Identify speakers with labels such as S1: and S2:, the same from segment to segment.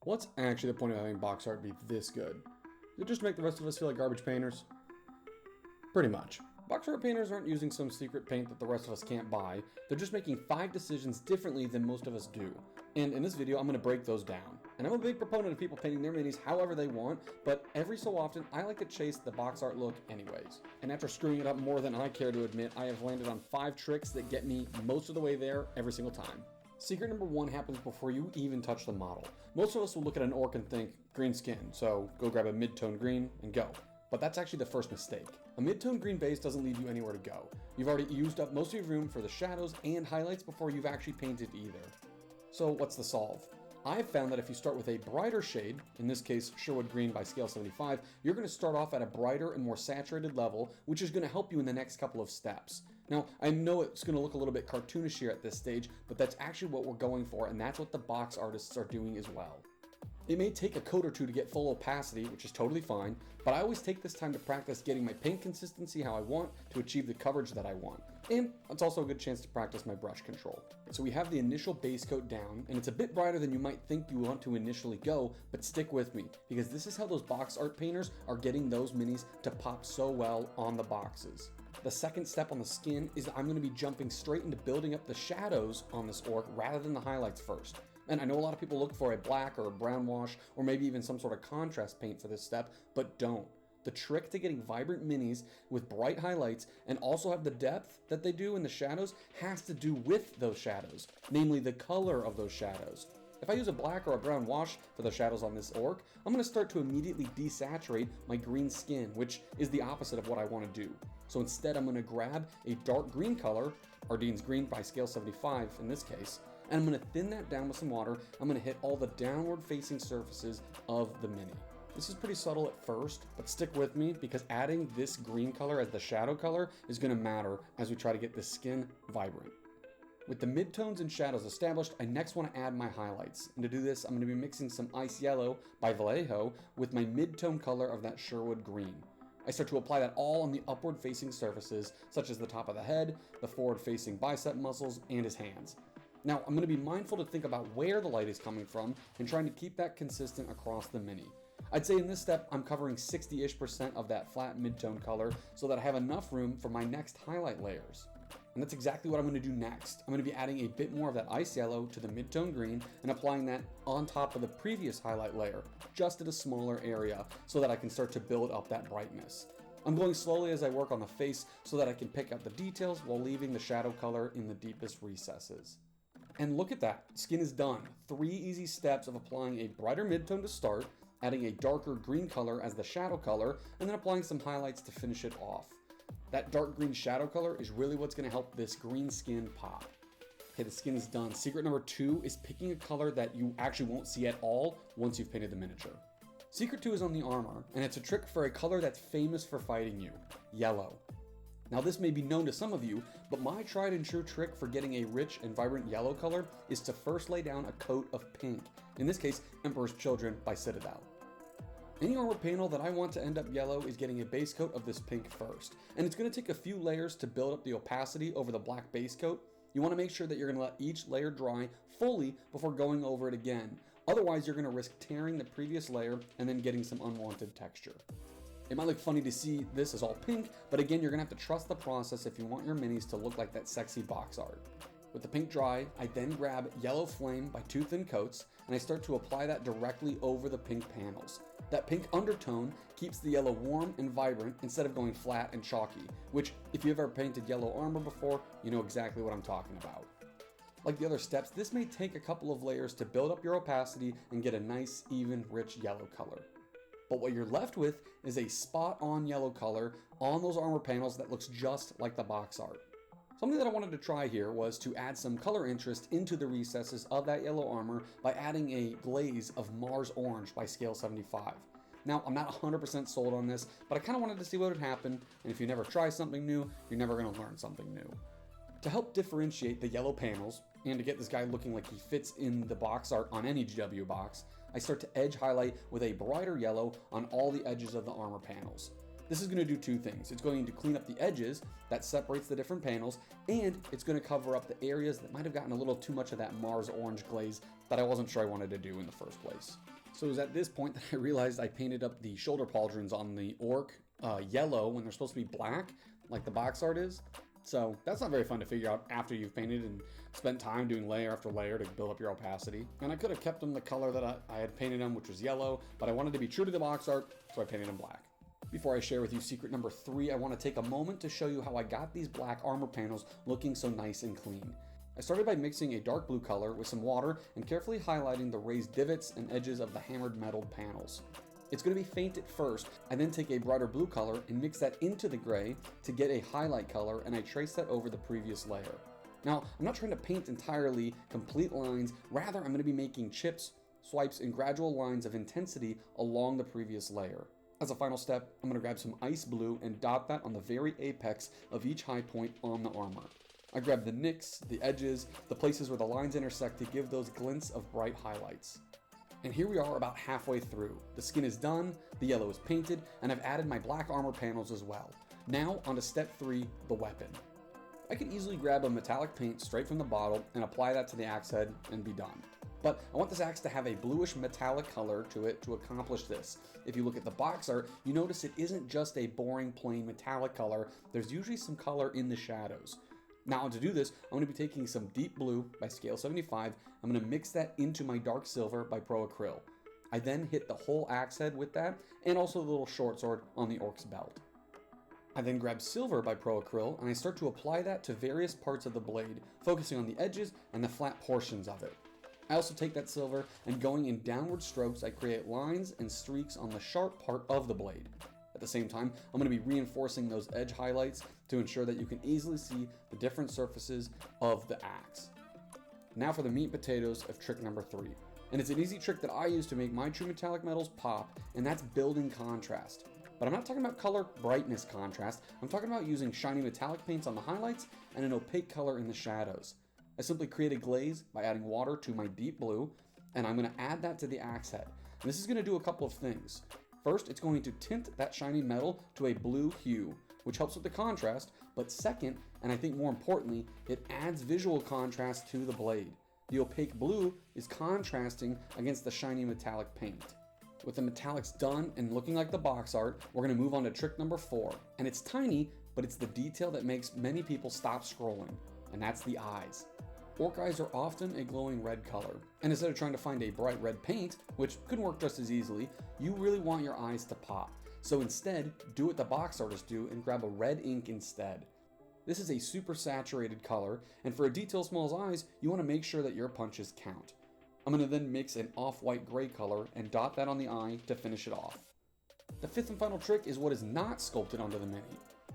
S1: What's actually the point of having box art be this good? Does it just make the rest of us feel like garbage painters? Pretty much. Box art painters aren't using some secret paint that the rest of us can't buy. They're just making 5 decisions differently than most of us do. And in this video, I'm going to break those down. And I'm a big proponent of people painting their minis however they want, but every so often, I like to chase the box art look anyways. And after screwing it up more than I care to admit, I have landed on 5 tricks that get me most of the way there every single time. Secret number 1 happens before you even touch the model. Most of us will look at an orc and think, green skin, so go grab a mid-tone green and go. But that's actually the first mistake. A mid-tone green base doesn't lead you anywhere to go. You've already used up most of your room for the shadows and highlights before you've actually painted either. So what's the solve? I've found that if you start with a brighter shade, in this case Sherwood Green by scale 75, you're going to start off at a brighter and more saturated level, which is going to help you in the next couple of steps. Now, I know it's going to look a little bit cartoonish here at this stage, but that's actually what we're going for, and that's what the box artists are doing as well. It may take a coat or two to get full opacity, which is totally fine, but I always take this time to practice getting my paint consistency how I want to achieve the coverage that I want. And it's also a good chance to practice my brush control. So we have the initial base coat down, and it's a bit brighter than you might think you want to initially go, but stick with me, because this is how those box art painters are getting those minis to pop so well on the boxes. The second step on the skin is I'm going to be jumping straight into building up the shadows on this orc rather than the highlights first. And I know a lot of people look for a black or a brown wash or maybe even some sort of contrast paint for this step, but don't. The trick to getting vibrant minis with bright highlights and also have the depth that they do in the shadows has to do with those shadows, namely the color of those shadows. If I use a black or a brown wash for the shadows on this orc, I'm going to start to immediately desaturate my green skin, which is the opposite of what I want to do. So instead, I'm going to grab a dark green color, Ardene's Green by scale 75 in this case, and I'm going to thin that down with some water. I'm going to hit all the downward facing surfaces of the mini. This is pretty subtle at first, but stick with me because adding this green color as the shadow color is going to matter as we try to get the skin vibrant. With the midtones and shadows established, I next want to add my highlights. And to do this, I'm going to be mixing some Ice Yellow by Vallejo with my mid-tone color of that Sherwood Green. I start to apply that all on the upward facing surfaces, such as the top of the head, the forward facing bicep muscles, and his hands. Now, I'm going to be mindful to think about where the light is coming from and trying to keep that consistent across the mini. I'd say in this step, I'm covering 60-ish% of that flat mid-tone color so that I have enough room for my next highlight layers. And that's exactly what I'm going to do next. I'm going to be adding a bit more of that ice yellow to the mid-tone green and applying that on top of the previous highlight layer, just at a smaller area so that I can start to build up that brightness. I'm going slowly as I work on the face so that I can pick out the details while leaving the shadow color in the deepest recesses. And look at that, skin is done. 3 easy steps of applying a brighter mid-tone to start, adding a darker green color as the shadow color, and then applying some highlights to finish it off. That dark green shadow color is really what's going to help this green skin pop. Okay, the skin is done. Secret number 2 is picking a color that you actually won't see at all once you've painted the miniature. Secret 2 is on the armor, and it's a trick for a color that's famous for fighting you, yellow. Now this may be known to some of you, but my tried and true trick for getting a rich and vibrant yellow color is to first lay down a coat of pink, in this case, Emperor's Children by Citadel. Any armor panel that I want to end up yellow is getting a base coat of this pink first, and it's going to take a few layers to build up the opacity over the black base coat. You want to make sure that you're going to let each layer dry fully before going over it again. Otherwise, you're going to risk tearing the previous layer and then getting some unwanted texture. It might look funny to see this as all pink, but again, you're going to have to trust the process if you want your minis to look like that sexy box art. With the pink dry, I then grab Yellow Flame by 2 thin coats, and I start to apply that directly over the pink panels. That pink undertone keeps the yellow warm and vibrant instead of going flat and chalky, which, if you've ever painted yellow armor before, you know exactly what I'm talking about. Like the other steps, this may take a couple of layers to build up your opacity and get a nice, even, rich yellow color. But what you're left with is a spot-on yellow color on those armor panels that looks just like the box art. Something that I wanted to try here was to add some color interest into the recesses of that yellow armor by adding a glaze of Mars Orange by scale 75. Now, I'm not 100% sold on this, but I kind of wanted to see what would happen, and if you never try something new, you're never going to learn something new. To help differentiate the yellow panels, and to get this guy looking like he fits in the box art on any GW box, I start to edge highlight with a brighter yellow on all the edges of the armor panels. This is going to do 2 things. It's going to clean up the edges that separates the different panels, and it's going to cover up the areas that might have gotten a little too much of that Mars Orange glaze that I wasn't sure I wanted to do in the first place. So it was at this point that I realized I painted up the shoulder pauldrons on the orc yellow when they're supposed to be black, like the box art is. So that's not very fun to figure out after you've painted and spent time doing layer after layer to build up your opacity. And I could have kept them the color that I had painted them, which was yellow, but I wanted to be true to the box art, so I painted them black. Before I share with you secret number 3, I want to take a moment to show you how I got these black armor panels looking so nice and clean. I started by mixing a dark blue color with some water and carefully highlighting the raised divots and edges of the hammered metal panels. It's going to be faint at first. I then take a brighter blue color and mix that into the gray to get a highlight color, and I trace that over the previous layer. Now, I'm not trying to paint entirely complete lines, rather I'm going to be making chips, swipes, and gradual lines of intensity along the previous layer. As a final step, I'm going to grab some ice blue and dot that on the very apex of each high point on the armor. I grab the nicks, the edges, the places where the lines intersect to give those glints of bright highlights. And here we are about halfway through. The skin is done, the yellow is painted, and I've added my black armor panels as well. Now on to step 3, the weapon. I could easily grab a metallic paint straight from the bottle and apply that to the axe head and be done. But I want this axe to have a bluish metallic color to it to accomplish this. If you look at the box art, you notice it isn't just a boring plain metallic color, there's usually some color in the shadows. Now to do this, I'm going to be taking some deep blue by scale 75, I'm going to mix that into my dark silver by Pro Acryl. I then hit the whole axe head with that, and also the little short sword on the orc's belt. I then grab silver by Pro Acryl, and I start to apply that to various parts of the blade, focusing on the edges and the flat portions of it. I also take that silver, and going in downward strokes, I create lines and streaks on the sharp part of the blade. At the same time, I'm going to be reinforcing those edge highlights to ensure that you can easily see the different surfaces of the axe. Now for the meat and potatoes of trick number 3. And it's an easy trick that I use to make my true metallic metals pop, and that's building contrast. But I'm not talking about color brightness contrast, I'm talking about using shiny metallic paints on the highlights and an opaque color in the shadows. I simply create a glaze by adding water to my deep blue, and I'm going to add that to the axe head. And this is going to do a couple of things. First, it's going to tint that shiny metal to a blue hue, which helps with the contrast, but second, and I think more importantly, it adds visual contrast to the blade. The opaque blue is contrasting against the shiny metallic paint. With the metallics done and looking like the box art, we're going to move on to trick number 4. And it's tiny, but it's the detail that makes many people stop scrolling, and that's the eyes. Orc eyes are often a glowing red color, and instead of trying to find a bright red paint, which could work just as easily, you really want your eyes to pop. So instead, do what the box artists do and grab a red ink instead. This is a super saturated color, and for a detail small as eyes, you want to make sure that your punches count. I'm going to then mix an off-white gray color and dot that on the eye to finish it off. The 5th and final trick is what is not sculpted onto the mini,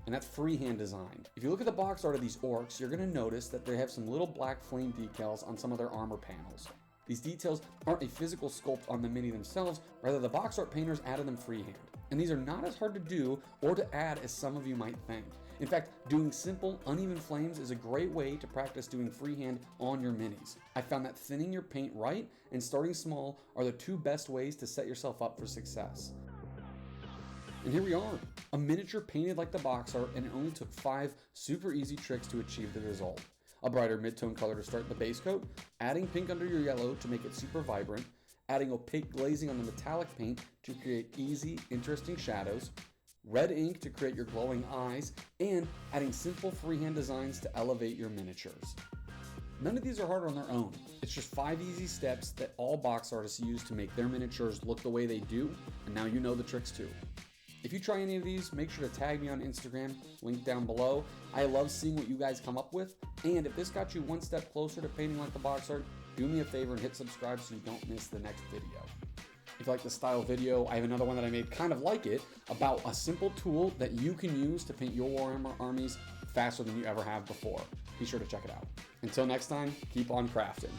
S1: and that's freehand design. If you look at the box art of these orcs, you're going to notice that they have some little black flame decals on some of their armor panels. These details aren't a physical sculpt on the mini themselves, rather the box art painters added them freehand. And these are not as hard to do or to add as some of you might think. In fact, doing simple, uneven flames is a great way to practice doing freehand on your minis. I found that thinning your paint right and starting small are the 2 best ways to set yourself up for success. And here we are, a miniature painted like the box art, and it only took 5 super easy tricks to achieve the result. A brighter mid-tone color to start the base coat, adding pink under your yellow to make it super vibrant, adding opaque glazing on the metallic paint to create easy, interesting shadows, red ink to create your glowing eyes, and adding simple freehand designs to elevate your miniatures. None of these are hard on their own. It's just 5 easy steps that all box artists use to make their miniatures look the way they do, and now you know the tricks too. If you try any of these, make sure to tag me on Instagram, link down below. I love seeing what you guys come up with, and if this got you 1 step closer to painting like the box art, do me a favor and hit subscribe so you don't miss the next video. If you like this style video, I have another one that I made kind of like it, about a simple tool that you can use to paint your Warhammer armies faster than you ever have before. Be sure to check it out. Until next time, keep on crafting.